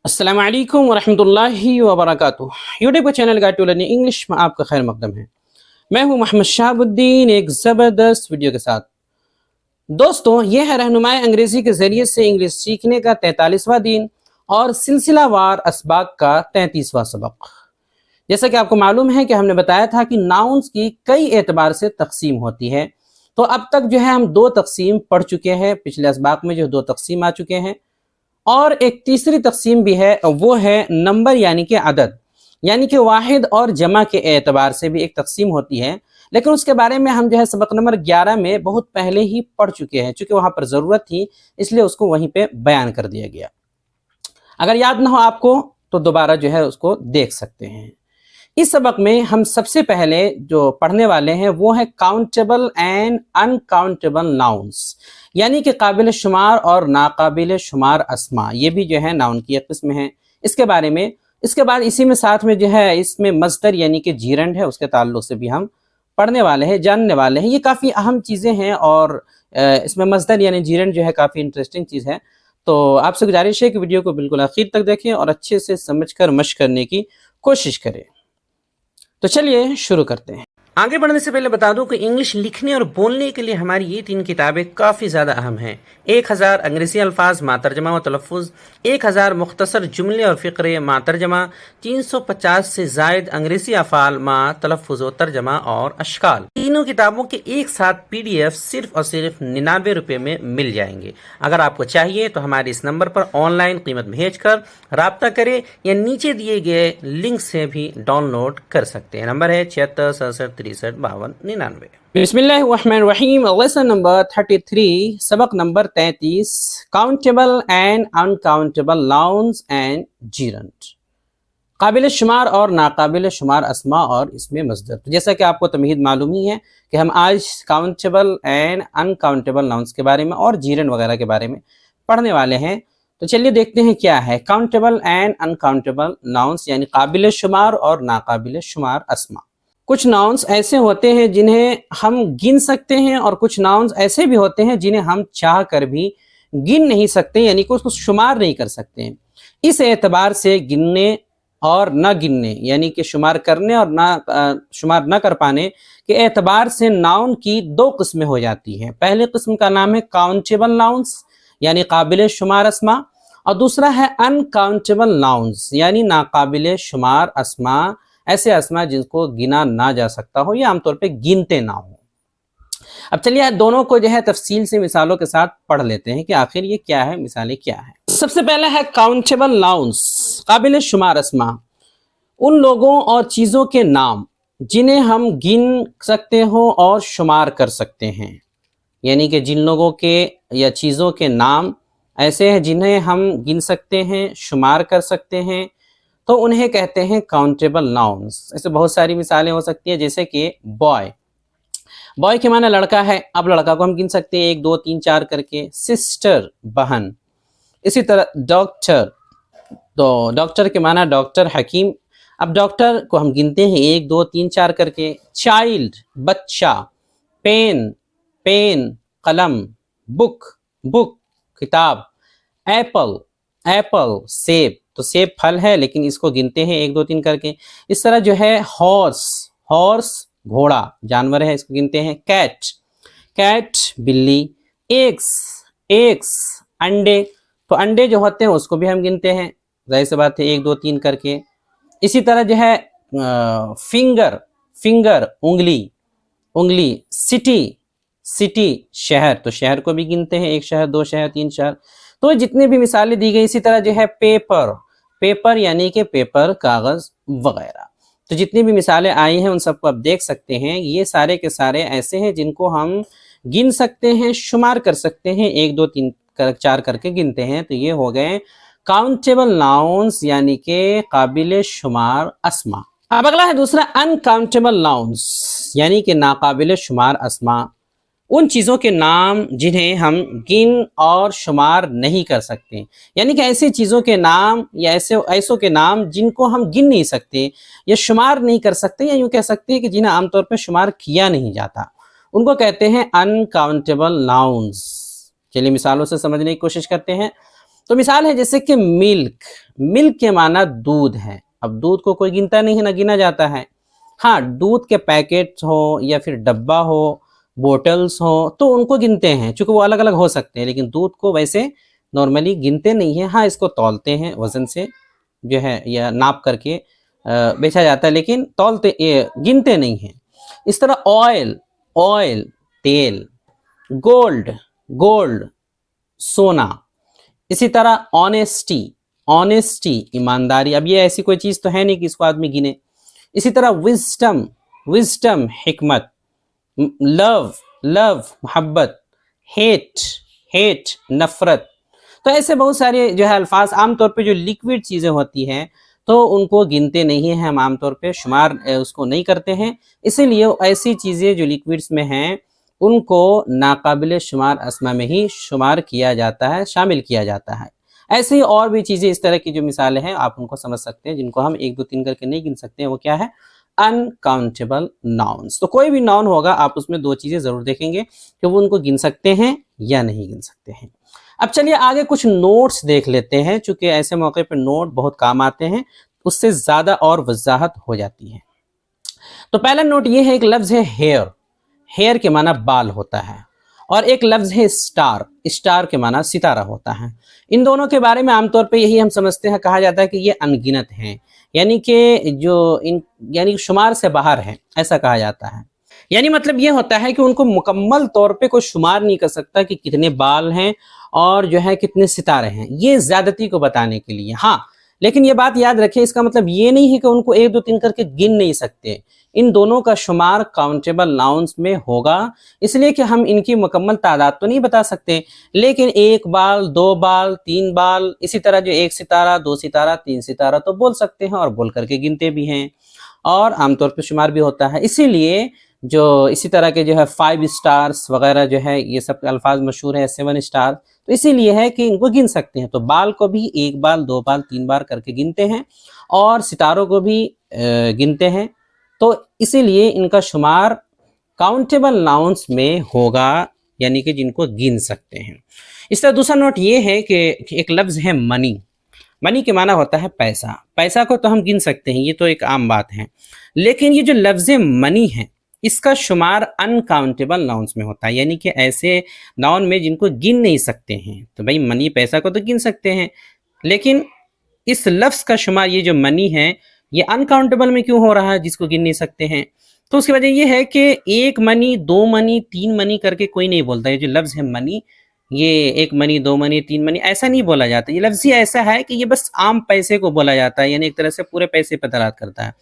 अस्सलाम वालेकुम वरहमतुल्लाहि वबरकातुह। यूट्यूब का channel guide to learning English में आपका खैर मकदम है। मैं हूं मोहम्मद शहाबुद्दीन एक ज़बरदस्त वीडियो के साथ। दोस्तों, यह है रहनुमाई अंग्रेज़ी के ज़रिए से इंग्लिश सीखने का 43वां दिन और सिलसिलावार असबाक का 33वां सबक। जैसा कि आपको मालूम है कि हमने बताया था कि नाउन्स की कई एतबार से तकसीम होती है। तो अब तक जो है हम दो तकसीम पढ़ चुके हैं, पिछले असबाक में जो दो तकसीम आ चुके हैं, और एक तीसरी तकसीम भी है, वो है नंबर यानी कि अदद, यानी कि वाहिद और जमा के एतबार से भी एक तकसीम होती है। लेकिन उसके बारे में हम जो है सबक नंबर 11 में बहुत पहले ही पढ़ चुके हैं, चूँकि वहाँ पर ज़रूरत थी इसलिए उसको वहीं पे बयान कर दिया गया। अगर याद ना हो आपको तो दोबारा जो है उसको देख सकते हैं। इस सबक में हम सबसे पहले जो पढ़ने वाले हैं वो है काउंटेबल एंड अनकाउंटेबल नाउन्स, यानी कि काबिल शुमार और नाकाबिल शुमार अस्मा। ये भी जो है नाउन की एक किस्म है, इसके बारे में। इसके बाद इसी में साथ में जो है इसमें मस्दर यानी कि जीरंड है, उसके ताल्लुक से भी हम पढ़ने वाले हैं, जानने वाले हैं। ये काफ़ी अहम चीज़ें हैं और इसमें मस्दर यानी जीरंड जो है काफ़ी इंटरेस्टिंग चीज़ है। तो आपसे गुजारिश है कि वीडियो को बिल्कुल आखिर तक देखें और अच्छे से समझकर मश्क करने की कोशिश करें। तो चलिए शुरू करते हैं। आगे बढ़ने से पहले बता दूं कि इंग्लिश लिखने और बोलने के लिए हमारी ये 3 किताबें काफ़ी ज़्यादा अहम हैं। 1000 अंग्रेज़ी अल्फाज मातरजमा व तलफ़ुज़, 1000 मुख्तसर जुमले और फ़िक्रे मातरजमा, 350 से ज़ायद अंग्रेज़ी अफ़ाल मा तलफ़ुज़ व तर्जमा और अशकाल। तीनों किताबों के एक साथ PDF सिर्फ और सिर्फ 99 रुपये में मिल जाएंगे। अगर आपको चाहिए तो हमारे इस नंबर पर ऑनलाइन कीमत भेज कर रब्ता करें या नीचे दिए गए लिंक से भी डाउनलोड कर सकते हैं। नंबर है 76 67 63 52 99। बिस्मिल्लाहिर्रहमानिर्रहीम। लेसन नंबर 33, सबक number 33, countable and uncountable nouns and gerund, काबिल शुमार और नाकाबिल शुमार अस्मा और इसमें मस्दर। तो जैसा कि आपको तमहीद मालूम ही है कि हम आज काउंटेबल एंड अनकाउंटेबल नाउन्स के बारे में और जीरंड वगैरह के बारे में पढ़ने वाले हैं। तो चलिए देखते हैं क्या है काउंटेबल एंड अनकाउंटेबल नाउन्स, यानी काबिल शुमार और नाकाबिल शुमार अस्मा। कुछ नाउन्स ऐसे होते हैं जिन्हें हम गिन सकते हैं और कुछ नाउन्स ऐसे भी होते हैं जिन्हें हम चाह कर भी गिन नहीं सकते, यानी कि उसको शुमार नहीं कर सकते हैं। इस एतबार से गिनने और न गिनने, यानी कि शुमार करने और ना शुमार न कर पाने के एतबार से नाउन की दो किस्में हो जाती हैं। पहले किस्म का नाम है काउंटेबल नाउन्स, यानी काबिल शुमार अस्मा, और दूसरा है अनकाउंटेबल नाउन्स, यानी नाकाबिल शुमार अस्मा, ऐसे अस्मा जिनको गिना ना जा सकता हो या आमतौर पे गिनते ना हो। अब चलिए दोनों को जो है तफसील से मिसालों के साथ पढ़ लेते हैं कि आखिर ये क्या है, मिसालें क्या है। सबसे पहले है काउंटेबल नाउन्स, काबिल शुमार अस्मा, उन लोगों और चीज़ों के नाम जिन्हें हम गिन सकते हो और शुमार कर सकते हैं, यानी कि जिन लोगों के या चीज़ों के नाम ऐसे हैं जिन्हें हम गिन सकते हैं, शुमार कर सकते हैं, तो उन्हें कहते हैं काउंटेबल नाउन्स। ऐसे बहुत सारी मिसालें हो सकती हैं, जैसे कि बॉय, बॉय के माने लड़का है, अब लड़का को हम गिन सकते हैं 1 2 3 4 करके। सिस्टर, बहन। इसी तरह डॉक्टर, तो डॉक्टर के माना डॉक्टर, हकीम, अब डॉक्टर को हम गिनते हैं 1 2 3 4 करके। चाइल्ड, बच्चा। पेन, पेन, कलम। बुक, बुक, किताब। एप्पल, एप्पल, सेब, तो सेब फल है लेकिन इसको गिनते हैं 1 2 3 करके। इस तरह जो है हॉर्स, हॉर्स घोड़ा, जानवर है, इसको गिनते हैं। कैट, कैट बिल्ली। एग्स, एग्स अंडे, तो अंडे जो होते हैं उसको भी हम गिनते हैं, जाहिर सी बात है 1 2 3 करके। इसी तरह जो है फिंगर, फिंगर उंगली, उंगली। सिटी, सिटी शहर, तो शहर को भी गिनते हैं, 1 शहर 2 शहर 3 शहर। तो जितने भी मिसालें दी गई। इसी तरह जो है पेपर, पेपर यानी कि पेपर, कागज वगैरह। तो जितनी भी मिसालें आई हैं उन सबको आप देख सकते हैं, ये सारे के सारे ऐसे हैं जिनको हम गिन सकते हैं, शुमार कर सकते हैं, 1 2 3 4 करके गिनते हैं। तो ये हो गए काउंटेबल नाउन्स, यानी कि काबिल शुमार अस्मा। अब अगला है दूसरा अनकाउंटेबल नाउन्स, यानी कि नाकाबिल शुमार अस्मा, उन चीज़ों के नाम जिन्हें हम गिन और शुमार नहीं कर सकते, यानी कि ऐसी चीज़ों के नाम या ऐसों के नाम जिनको हम गिन नहीं सकते या शुमार नहीं कर सकते, या यूँ कह सकते हैं कि जिन्हें आमतौर पर शुमार किया नहीं जाता, उनको कहते हैं अनकाउंटेबल नाउन्स। चलिए मिसालों से समझने की कोशिश करते हैं। तो मिसाल है जैसे कि मिल्क, मिल्क के माना दूध है। अब दूध को कोई गिनता नहीं है, ना गिना जाता है। हाँ, दूध के पैकेट्स हो या फिर डब्बा हो, बोटल्स हो, तो उनको गिनते हैं, चूँकि वो अलग अलग हो सकते हैं, लेकिन दूध को वैसे नॉर्मली गिनते नहीं है। हाँ, इसको तौलते हैं, वज़न से जो है या नाप करके बेचा जाता है, लेकिन तौलते गिनते नहीं हैं। इस तरह ऑयल तेल, गोल्ड सोना। इसी तरह ऑनेस्टी ईमानदारी। अब ये ऐसी कोई चीज़ तो है नहीं कि इसको आदमी गिने। इसी तरह विजडम हिकमत, लव मोहब्बत, हेट नफरत। तो ऐसे बहुत सारे जो है अल्फाज आमतौर पे जो लिक्विड चीज़ें होती हैं तो उनको गिनते नहीं हैं, हम आमतौर पे शुमार उसको नहीं करते हैं। इसीलिए ऐसी चीज़ें जो लिक्विड्स में हैं उनको नाकाबिल शुमार अस्मा में ही शुमार किया जाता है, शामिल किया जाता है। ऐसे ही और भी चीज़ें इस तरह की जो मिसालें हैं आप उनको समझ सकते हैं, जिनको हम 1 2 3 करके नहीं गिन सकते हैं। वो क्या है? Uncountable nouns. तो कोई भी नाउन होगा आप उसमें 2 चीज़ें ज़रूर देखेंगे कि वो उनको गिन सकते हैं या नहीं गिन सकते हैं। अब चलिए आगे कुछ नोट्स देख लेते हैं, चूँकि ऐसे मौके पर नोट बहुत काम आते हैं, उससे ज़्यादा और वजाहत हो जाती है। तो पहला नोट ये है, एक लफ्ज़ है हेयर के माना बाल होता है, और एक लफ्ज़ है स्टार के माना सितारा होता है। इन दोनों के बारे में आमतौर पे यही हम समझते हैं, कहा जाता है कि ये अनगिनत हैं, यानी कि शुमार से बाहर है, ऐसा कहा जाता है। यानी मतलब ये होता है कि उनको मुकम्मल तौर पे कोई शुमार नहीं कर सकता कि कितने बाल हैं और जो है कितने सितारे हैं, ये ज़्यादती को बताने के लिए। हाँ, लेकिन ये बात याद रखें, इसका मतलब ये नहीं है कि उनको 1 2 3 करके गिन नहीं सकते। इन दोनों का शुमार काउंटेबल नाउन्स में होगा, इसलिए कि हम इनकी मुकम्मल तादाद तो नहीं बता सकते, लेकिन 1 बाल, 2 बाल, 3 बाल, इसी तरह जो 1 सितारा, 2 सितारा, 3 सितारा तो बोल सकते हैं, और बोल करके गिनते भी हैं, और आमतौर पर शुमार भी होता है। इसीलिए जो इसी तरह के जो है 5 स्टार्स वगैरह जो है, ये सब अल्फाज मशहूर है, 7 स्टार, तो इसीलिए है कि इनको गिन सकते हैं। तो बाल को भी 1 बाल, 2 बाल, 3 बार करके गिनते हैं, और सितारों को भी गिनते हैं। तो इसीलिए इनका शुमार काउंटेबल नाउन्स में होगा, यानी कि जिनको गिन सकते हैं। इस तरह दूसरा नोट ये है कि एक लफ्ज़ है मनी के माना होता है पैसा को तो हम गिन सकते हैं, ये तो एक आम बात है, लेकिन ये जो लफ्ज़ मनी है इसका शुमार अनकाउंटेबल नाउन्स में होता है, यानी कि ऐसे नाउन में जिनको गिन नहीं सकते हैं। तो भाई मनी, पैसा को तो गिन सकते हैं, लेकिन इस लफ्ज़ का शुमार, ये जो मनी है, ये अनकाउंटेबल में क्यों हो रहा है जिसको गिन नहीं सकते हैं? तो उसकी वजह ये है कि 1 मनी, 2 मनी, 3 मनी करके कोई नहीं बोलता। ये जो लफ्ज़ है मनी, ये 1 मनी, 2 मनी, 3 मनी ऐसा नहीं बोला जाता। ये लफ्ज़ ही ऐसा है कि ये बस आम पैसे को बोला जाता है, यानी एक तरह से पूरे पैसे पर दलालत करता है।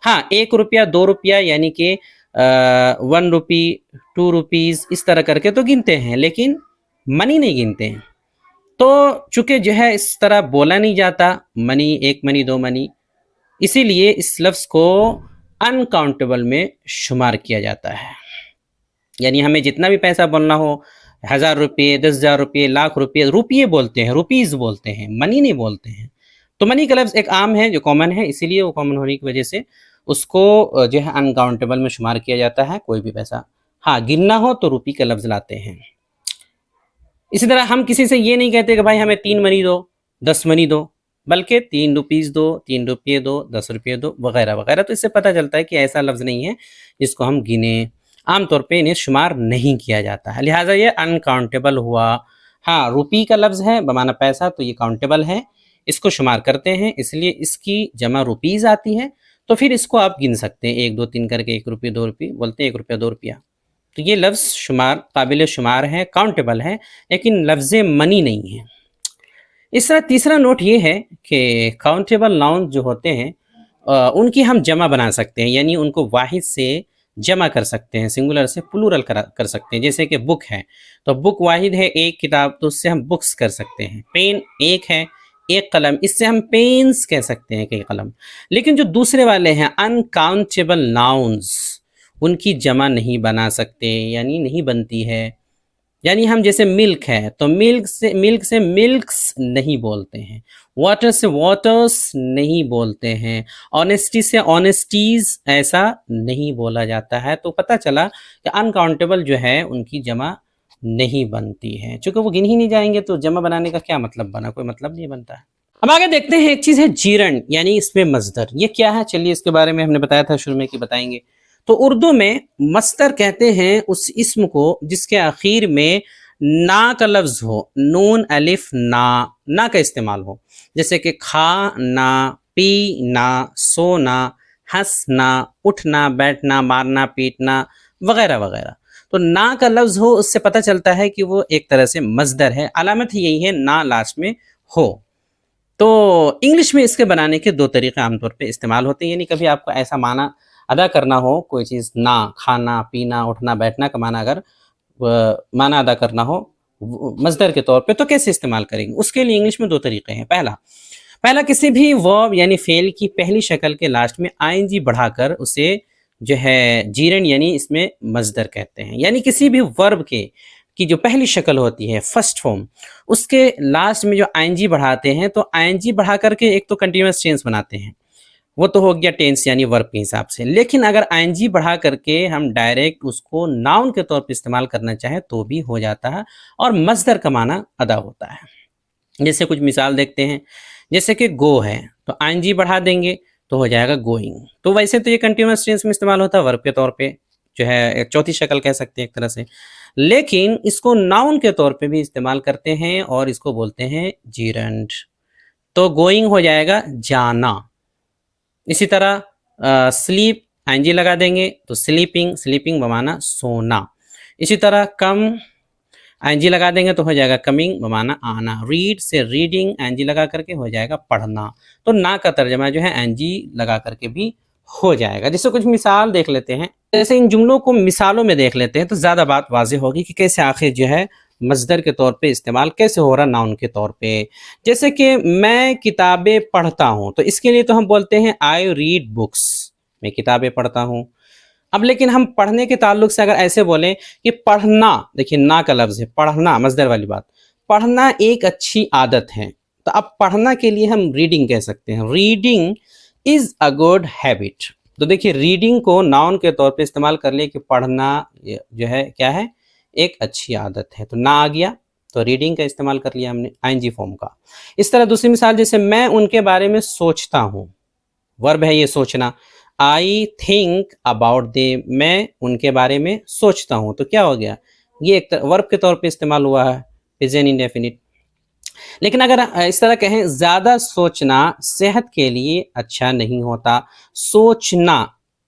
हाँ, 1 रुपया, 2 रुपया, यानी कि 1 रुपी, 2 रुपीज़, इस तरह करके तो गिनते हैं, लेकिन मनी नहीं गिनते हैं। तो चूँकि जो है इस तरह बोला नहीं जाता मनी, 1 मनी, 2 मनी, इसीलिए इस लफ्ज़ को अनकाउंटेबल में शुमार किया जाता है। यानी हमें जितना भी पैसा बोलना हो, 1000 रुपये, 10,000 रुपये, लाख रुपये, रुपये बोलते हैं, रुपीज़ बोलते हैं, मनी नहीं बोलते हैं। तो मनी का लफ्ज़ एक आम है जो कॉमन है, इसीलिए वो कॉमन होने की वजह से उसको जो है अनकाउंटेबल में शुमार किया जाता है, कोई भी पैसा। हाँ, गिनना हो तो रुपये का लफ्ज़ लाते हैं। इसी तरह हम किसी से ये नहीं कहते कि भाई हमें 3 मनी दो, 10 मनी दो, बल्कि 3 रुपीज़ दो, 3 रुपये दो, 10 रुपये दो, वगैरह वगैरह। तो इससे पता चलता है कि ऐसा लफ्ज़ नहीं है जिसको हम गिने, आमतौर पे इन्हें शुमार नहीं किया जाता है, लिहाजा ये अनकाउंटेबल हुआ। हाँ, रुपये का लफ्ज़ है बमाना पैसा, तो ये काउंटेबल है, इसको शुमार करते हैं, इसलिए इसकी जमा रुपीज़ आती है, तो फिर इसको आप गिन सकते हैं 1 2 3 करके, 1 रुपये, 2 रुपये बोलते हैं, 1 रुपया, 2 रुपया। तो ये लफ्ज़ शुमार, काबिल शुमार है, काउंटेबल है, लेकिन लफ्ज़ मनी नहीं है। इस तरह तीसरा नोट ये है कि काउंटेबल नाउन जो होते हैं उनकी हम जमा बना सकते हैं, यानी उनको वाहिद से जमा कर सकते हैं, सिंगुलर से प्लूरल कर सकते हैं। जैसे कि बुक है, तो बुक वाहिद है, एक किताब, तो उससे हम बुक्स कर सकते हैं। पेन एक है, एक कलम, इससे हम पेन्स कह सकते हैं, कई कलम। लेकिन जो दूसरे वाले हैं अनकाउंटेबल नाउन्स, उनकी जमा नहीं बना सकते, यानी नहीं बनती है। यानी हम जैसे मिल्क है, तो मिल्क से मिल्क्स नहीं बोलते हैं, वाटर से वाटर्स नहीं बोलते हैं, ऑनेस्टी से ऑनेस्टीज ऐसा नहीं बोला जाता है। तो पता चला कि अनकाउंटेबल जो है उनकी जमा नहीं बनती है, चूँकि वो गिन ही नहीं जाएंगे, तो जमा बनाने का क्या मतलब बना, कोई मतलब नहीं बनता है। अब आगे देखते हैं, एक चीज है जीरण यानी इसमें मजदर। ये क्या है, चलिए इसके बारे में हमने बताया था शुरू में कि बताएंगे। तो उर्दू में मस्तर कहते हैं उस इस्म को जिसके आखिर में ना का लफ्ज हो, नून अलिफ ना का इस्तेमाल हो, जैसे कि खाना, पीना, सोना, हंसना, उठना, बैठना, मारना, पीटना वगैरह वगैरह। तो ना का लफ्ज हो, उससे पता चलता है कि वो एक तरह से मजदर है। अलामत ही यही है ना लास्ट में हो। तो इंग्लिश में इसके बनाने के दो तरीके आमतौर पे इस्तेमाल होते हैं, यानी कभी आपको ऐसा माना अदा करना हो, कोई चीज़ ना, खाना, पीना, उठना, बैठना का माना अगर माना अदा करना हो मजदर के तौर पे, तो कैसे इस्तेमाल करेंगे? उसके लिए इंग्लिश में दो तरीके हैं। पहला किसी भी वर्ब यानी फेल की पहली शक्ल के लास्ट में आईएनजी बढ़ाकर उसे जो है जीरन यानी इसमें मजदर कहते हैं। यानी किसी भी वर्ब के की जो पहली शक्ल होती है फर्स्ट फॉर्म, उसके लास्ट में जो आईएनजी बढ़ाते हैं, तो आईएनजी बढ़ा करके एक तो कंटिन्यूअस टेंस बनाते हैं, वो तो हो गया टेंस यानी वर्ब के हिसाब से। लेकिन अगर आईएनजी बढ़ा करके हम डायरेक्ट उसको नाउन के तौर पे इस्तेमाल करना चाहें तो भी हो जाता है और मजदर का माना अदा होता है। जैसे कुछ मिसाल देखते हैं, जैसे कि गो है तो आईएनजी बढ़ा देंगे तो हो जाएगा गोइंग। तो वैसे तो ये कंटिन्यूअस टेंस में इस्तेमाल होता है, वर्ब के तौर पे जो है एक चौथी शक्ल कह सकते हैं एक तरह से। लेकिन इसको नाउन के तौर पे भी इस्तेमाल करते हैं और इसको बोलते हैं जीरंड। तो गोइंग हो जाएगा जाना। इसी तरह स्लीप आईएनजी लगा देंगे तो स्लीपिंग, स्लीपिंग बमाना सोना। इसी तरह कम आईएनजी लगा देंगे तो हो जाएगा कमिंग बमाना आना। रीड से रीडिंग आईएनजी लगा करके हो जाएगा पढ़ना। तो ना का तर्जमा जो है आईएनजी लगा करके भी हो जाएगा। जैसे कुछ मिसाल देख लेते हैं, जैसे इन जुमलों को मिसालों में देख लेते हैं तो ज़्यादा बात वाज़ेह होगी कि कैसे आखिर जो है मजदर के तौर पे इस्तेमाल कैसे हो रहा नाउन के तौर पे। जैसे कि मैं किताबें पढ़ता हूँ, तो इसके लिए तो हम बोलते हैं आई रीड बुक्स, मैं किताबें पढ़ता हूँ। अब लेकिन हम पढ़ने के ताल्लुक से अगर ऐसे बोलें कि पढ़ना, देखिए ना का लफ्ज़ है, पढ़ना मजदर वाली बात, पढ़ना एक अच्छी आदत है। तो अब पढ़ना के लिए हम रीडिंग कह सकते हैं, reading is a good habit. तो देखिए रीडिंग को नाउन के तौर पे इस्तेमाल कर लिए कि पढ़ना जो है क्या है, एक अच्छी आदत है। तो ना आ गया तो रीडिंग का इस्तेमाल कर लिया हमने आईएनजी फॉर्म का। इस तरह दूसरी मिसाल, जैसे मैं उनके बारे में सोचता हूँ, वर्ब है ये सोचना, आई थिंक अबाउट देम, मैं उनके बारे में सोचता हूँ। तो क्या हो गया, ये एक वर्ब के तौर पे इस्तेमाल हुआ है, प्रेजेंट इंडेफिनिट। लेकिन अगर इस तरह कहें ज़्यादा सोचना सेहत के लिए अच्छा नहीं होता, सोचना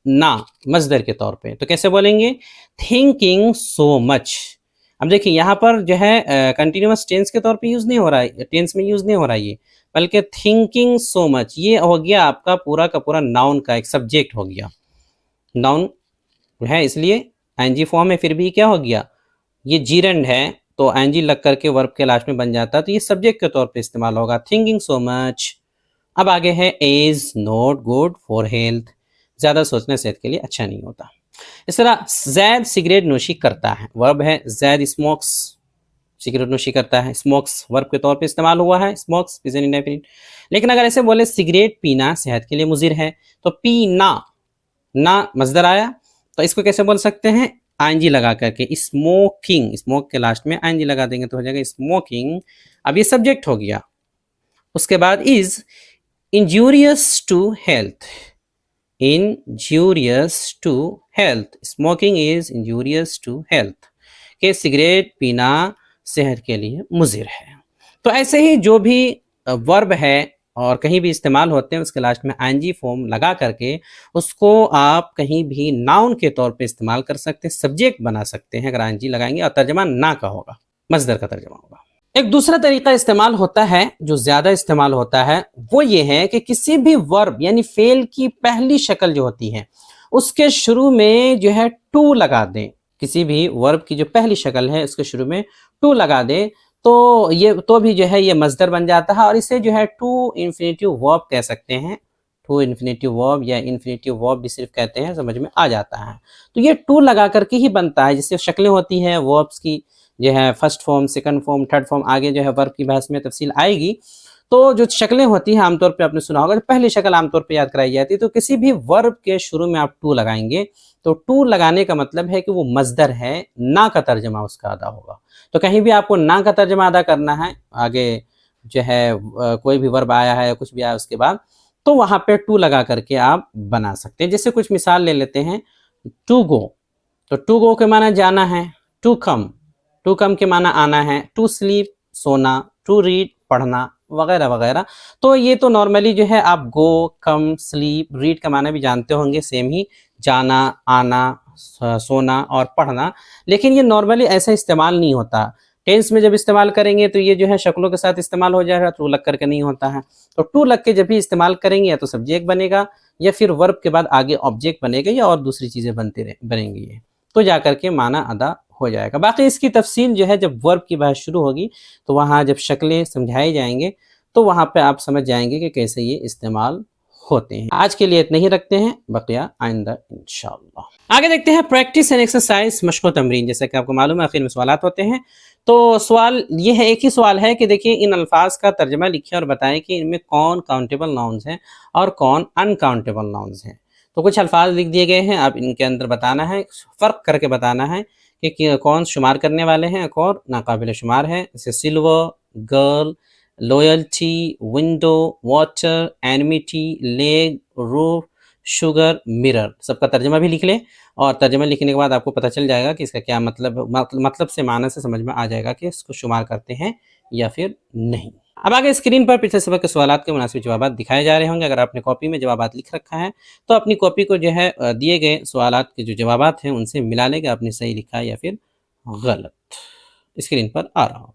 ना मजदर के तौर पे, तो कैसे बोलेंगे, थिंकिंग सो मच। अब देखिए यहाँ पर जो है कंटिन्यूअस टेंस के तौर पे यूज़ नहीं हो रहा है, टेंस में यूज़ नहीं हो रहा है ये, बल्कि थिंकिंग सो मच ये हो गया आपका पूरा का पूरा नाउन का एक सब्जेक्ट हो गया। नाउन है इसलिए आईएनजी फॉर्म है, फिर भी क्या हो गया, ये जीरंड है तो आईएनजी लग करके वर्ब के लास्ट में बन जाता है, तो ये सब्जेक्ट के तौर पे इस्तेमाल होगा, थिंकिंग सो मच। अब आगे है is not good for health, ज़्यादा सोचना सेहत के लिए अच्छा नहीं होता। इस तरह जैद सिगरेट नोशी करता है, वर्ब है, जैद स्मोक्स, सिगरेट नोशी करता है, स्मोक्स वर्ब के तौर पे इस्तेमाल हुआ है, स्मोक्स प्रेजेंट इंडेफिनिट। लेकिन अगर ऐसे बोले सिगरेट पीना सेहत के लिए मुजिर है, तो पीना ना मजदर आया, तो इसको कैसे बोल सकते हैं, आईएनजी लगा करके स्मोकिंग, स्मोक के लास्ट में आईएनजी लगा देंगे तो हो जाएगा स्मोकिंग। अब ये सब्जेक्ट हो गया। उसके बाद is injurious to health, injurious to health, smoking is injurious to health, के सिगरेट पीना सेहत के लिए मुजिर है। तो ऐसे ही जो भी वर्ब है और कहीं भी इस्तेमाल होते हैं उसके लास्ट में आईएनजी फॉर्म लगा करके उसको आप कहीं भी नाउन के तौर पे इस्तेमाल कर सकते हैं, सब्जेक्ट बना सकते हैं अगर आईएनजी लगाएंगे, और तर्जमा ना का होगा, मजदर का तर्जमा होगा। एक दूसरा तरीका इस्तेमाल होता है जो ज़्यादा इस्तेमाल होता है, वो ये है कि किसी भी वर्ब यानी फेल की पहली शक्ल जो होती है उसके शुरू में जो है टू लगा दें। किसी भी वर्ब की जो पहली शक्ल है उसके शुरू में टू लगा दें तो ये तो भी जो है ये मजदर बन जाता है, और इसे जो है टू इन्फिनेटिव वर्ब कह सकते हैं। टू इन्फिनेटिव वर्ब या इन्फिनेटिव वर्ब भी सिर्फ कहते हैं, समझ में आ जाता है। तो ये टू लगा करके ही बनता है, जिससे शक्लें होती हैं वर्ब्स की जो है first form, second form, third form, आगे जो है वर्ब की बहस में तफसील आएगी। तो जो शक्लें होती हैं आमतौर पे आपने सुना होगा, पहली शक्ल आमतौर पे याद कराई जाती है। तो किसी भी वर्ब के शुरू में आप टू लगाएंगे तो टू लगाने का मतलब है कि वो मजदर है, ना का तर्जमा उसका अदा होगा। तो कहीं भी आपको ना का तर्जमा अदा करना है, आगे जो है कोई भी वर्ब आया है, कुछ भी आया उसके बाद, तो वहाँ पे टू लगा करके आप बना सकते हैं। जैसे कुछ मिसाल ले लेते हैं, टू गो, तो टू गो के माना जाना है, टू कम के माना आना है, टू स्लीप सोना, टू रीड पढ़ना, वगैरह वगैरह। तो ये तो नॉर्मली जो है आप गो, कम, स्लीप, रीड का माना भी जानते होंगे, सेम ही, जाना, आना, सोना और पढ़ना। लेकिन ये नॉर्मली ऐसा इस्तेमाल नहीं होता। टेंस में जब इस्तेमाल करेंगे तो ये जो है शक्लों के साथ इस्तेमाल हो जाएगा, टू लग करके नहीं होता है। तो टू लग के जब भी इस्तेमाल करेंगे या तो सब्जेक्ट बनेगा, या फिर वर्ब के बाद आगे ऑब्जेक्ट बनेगा, या और दूसरी चीज़ें बनेंगी, तो जा करके माना अदा हो जाएगा। बाकी इसकी तफसील जो है जब वर्ब की बात शुरू होगी तो वहाँ जब शक्लें समझाई जाएंगे तो वहाँ पे आप समझ जाएंगे कि कैसे ये इस्तेमाल होते हैं। आज के लिए इतना ही रखते हैं, बकिया आइंदा इंशाअल्लाह। आगे देखते हैं प्रैक्टिस एंड एक्सरसाइज, मशक़ व तमरीन। जैसे कि आपको मालूम है आखिर में सवालात होते हैं। तो सवाल ये है, एक ही सवाल है कि देखिए इन अल्फाज का तर्जमा लिखिए और बताएं कि इनमें कौन काउंटेबल नाउन्स हैं और कौन अनकाउंटेबल नाउन्स हैं। तो कुछ अल्फाज लिख दिए गए हैं, आप इनके अंदर बताना है, फ़र्क करके बताना है कि कौन शुमार करने वाले हैं, कौन नाकाबिल शुमार है। जैसे silver, girl, loyalty, window, water, amenity, leg, roof, sugar, mirror. सबका तर्जमा भी लिख लें, और तर्जमा लिखने के बाद आपको पता चल जाएगा कि इसका क्या मतलब से माना से समझ में आ जाएगा कि इसको शुमार करते हैं या फिर नहीं। अब आगे स्क्रीन पर पिछले सबक के सवालात के मुनासिब जवाबात दिखाए जा रहे होंगे। अगर आपने कॉपी में जवाबात लिख रखा है तो अपनी कॉपी को जो है दिए गए सवालात के जो जवाबात हैं उनसे मिला लें कि आपने सही लिखा है या फिर गलत। स्क्रीन पर आ रहा होगा।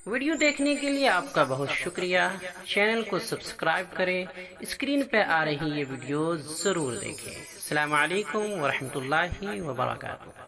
वीडियो देखने के लिए आपका बहुत शुक्रिया। चैनल को सब्सक्राइब करें, स्क्रीन पे आ रही ये वीडियो ज़रूर देखें। अस्सलामु अलैकुम व रहमतुल्लाहि व बरकातुहू।